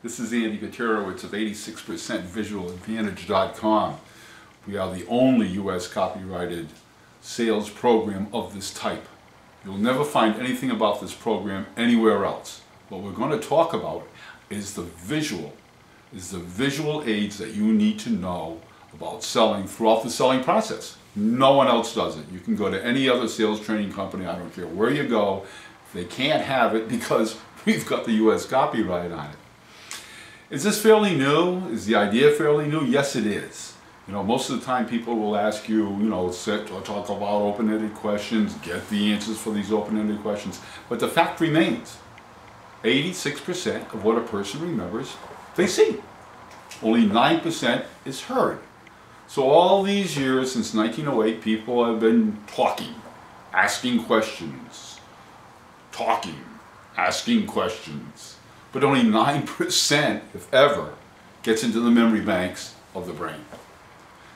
This is Andy Gutierrez of 86percentvisualadvantage.com. We are the only U.S. copyrighted sales program of this type. You'll never find anything about this program anywhere else. What we're going to talk about is the visual aids that you need to know about selling throughout the selling process. No one else does it. You can go to any other sales training company, I don't care where you go, they can't have it because we've got the U.S. copyright on it. Is this fairly new? Is the idea fairly new? Yes, it is. You know, most of the time people will ask you, sit or talk about open-ended questions, get the answers for these open-ended questions. But the fact remains, 86% of what a person remembers, they see. Only 9% is heard. So all these years, since 1908, people have been talking, asking questions, asking questions. But only 9%, if ever, gets into the memory banks of the brain.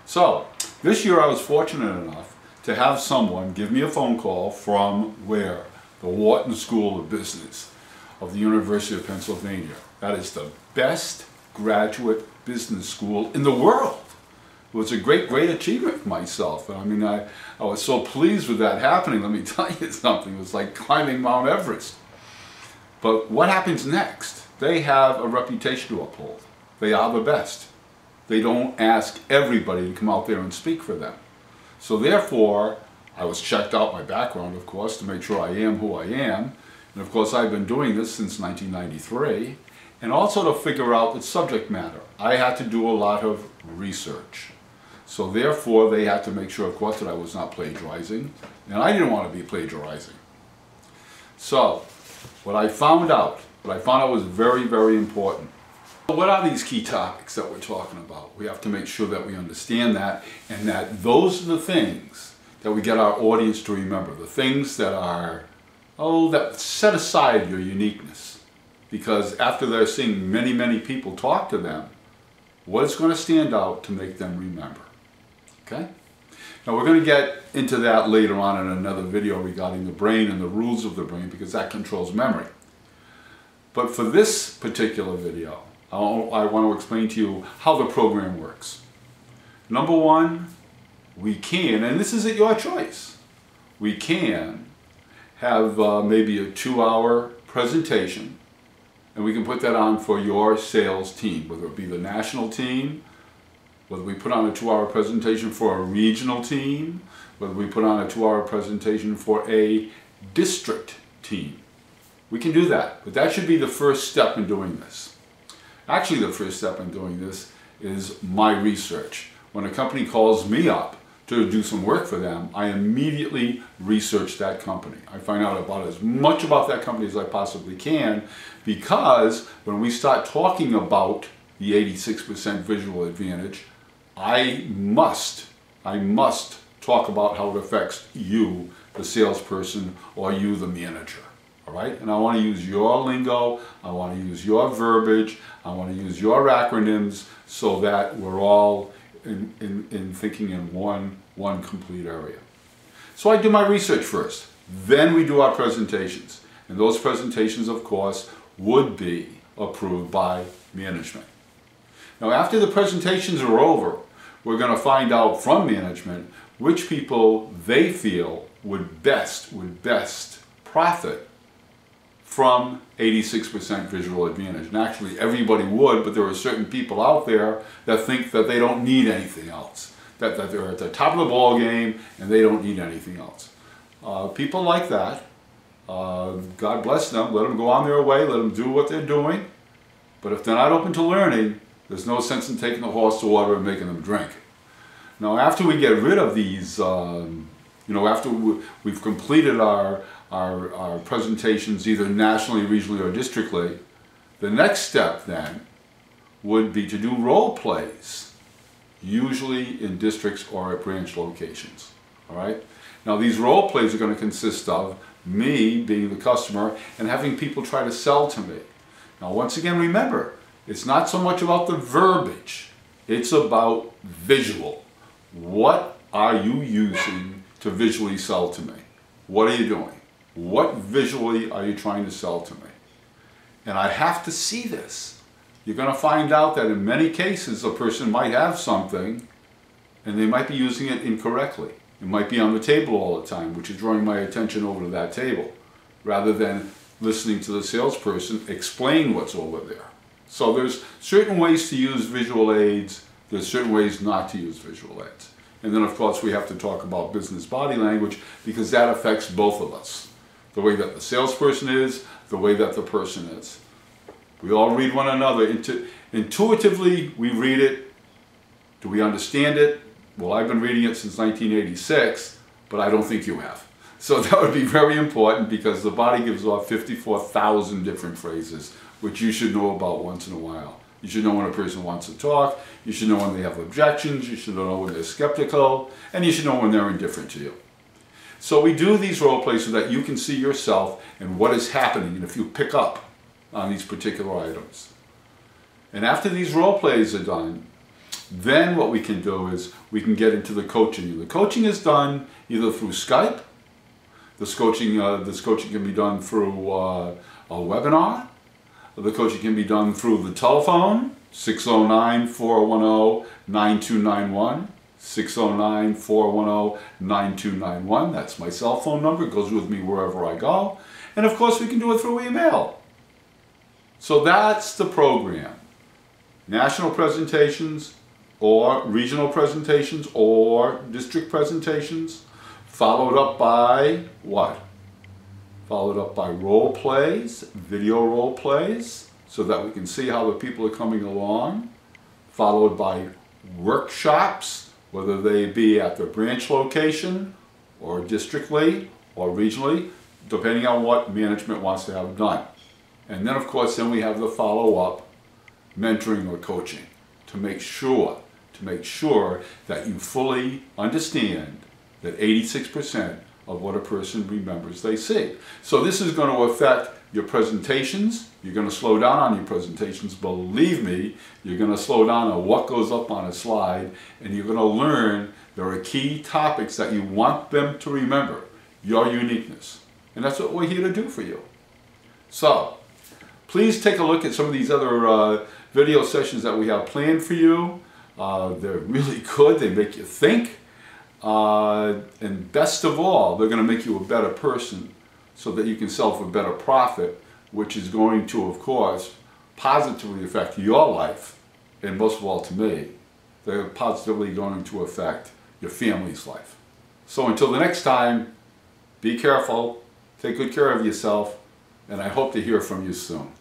So, this year I was fortunate enough to have someone give me a phone call from where? The Wharton School of Business of the University of Pennsylvania. That is the best graduate business school in the world. It was a great achievement for myself. I mean, I was so pleased with that happening. Let me tell you something. It was like climbing Mount Everest. But what happens next? They have a reputation to uphold. They are the best. They don't ask everybody to come out there and speak for them. So therefore, I was checked out my background, of course, to make sure I am who I am. And of course, I've been doing this since 1993. And also to figure out the subject matter. I had to do a lot of research. So therefore, they had to make sure, of course, that I was not plagiarizing. And I didn't want to be plagiarizing. So, what I found out was very, very important. What are these key topics that we're talking about? We have to make sure that we understand that, and that those are the things that we get our audience to remember. The things that are, that set aside your uniqueness. Because after they're seeing many, many people talk to them, what is going to stand out to make them remember? Okay? Now we're going to get into that later on in another video regarding the brain and the rules of the brain, because that controls memory. But for this particular video, I want to explain to you how the program works. Number one, we can, and this is at your choice, we can have maybe a 2-hour presentation, and we can put that on for your sales team, whether it be the national team, whether we put on a 2-hour presentation for a regional team, whether we put on a 2-hour presentation for a district team. We can do that, but that should be the first step in doing this. Actually, the first step in doing this is my research. When a company calls me up to do some work for them, I immediately research that company. I find out about as much about that company as I possibly can, because when we start talking about the 86% visual advantage, I must talk about how it affects you, the salesperson, or you, the manager. All right? And I want to use your lingo, I want to use your verbiage, I want to use your acronyms, so that we're all in thinking in one complete area. So I do my research first. Then we do our presentations. And those presentations, of course, would be approved by management. Now, after the presentations are over, we're going to find out from management which people they feel would best profit from 86% visual advantage. And actually everybody would, but there are certain people out there that think that they don't need anything else. That they're at the top of the ball game and they don't need anything else. People like that, God bless them, let them go on their way, let them do what they're doing. But if they're not open to learning, there's no sense in taking the horse to water and making them drink. Now, after we get rid of these, after we've completed our presentations either nationally, regionally, or districtly, the next step then would be to do role plays, usually in districts or at branch locations. All right? Now, these role plays are going to consist of me being the customer and having people try to sell to me. Now, once again, remember, it's not so much about the verbiage, it's about visual. What are you using to visually sell to me? What are you doing? What visually are you trying to sell to me? And I have to see this. you're going to find out that in many cases a person might have something and they might be using it incorrectly. It might be on the table all the time, which is drawing my attention over to that table, rather than listening to the salesperson explain what's over there. So there's certain ways to use visual aids, there's certain ways not to use visual aids. And then of course we have to talk about business body language, because that affects both of us. The way that the salesperson is, the way that the person is. We all read one another. Intuitively, we read it. Do we understand it? Well, I've been reading it since 1986, but I don't think you have. So that would be very important, because the body gives off 54,000 different phrases, which you should know about once in a while. You should know when a person wants to talk, you should know when they have objections, you should know when they're skeptical, and you should know when they're indifferent to you. So we do these role plays so that you can see yourself and what is happening, and if you pick up on these particular items. And after these role plays are done, then what we can do is we can get into the coaching. The coaching is done either through Skype. This coaching can be done through a webinar. The coaching can be done through the telephone, 609-410-9291. 609-410-9291. That's my cell phone number. It goes with me wherever I go. And of course we can do it through email. So that's the program. National presentations, or regional presentations, or district presentations, followed up by what? Followed up by role plays, video role plays, so that we can see how the people are coming along, followed by workshops, whether they be at the branch location, or districtly, or regionally, depending on what management wants to have done. And then of course, then we have the follow-up mentoring or coaching to make sure that you fully understand that 86% of what a person remembers they see. So this is going to affect your presentations. You're going to slow down on your presentations. Believe me, you're going to slow down on what goes up on a slide, and you're going to learn there are key topics that you want them to remember, your uniqueness. And that's what we're here to do for you. So please take a look at some of these other video sessions that we have planned for you. They're really good. They make you think. And best of all, they're going to make you a better person so that you can sell for better profit, which is going to, of course, positively affect your life, and most of all to me, they're positively going to affect your family's life. So until the next time, be careful, take good care of yourself, and I hope to hear from you soon.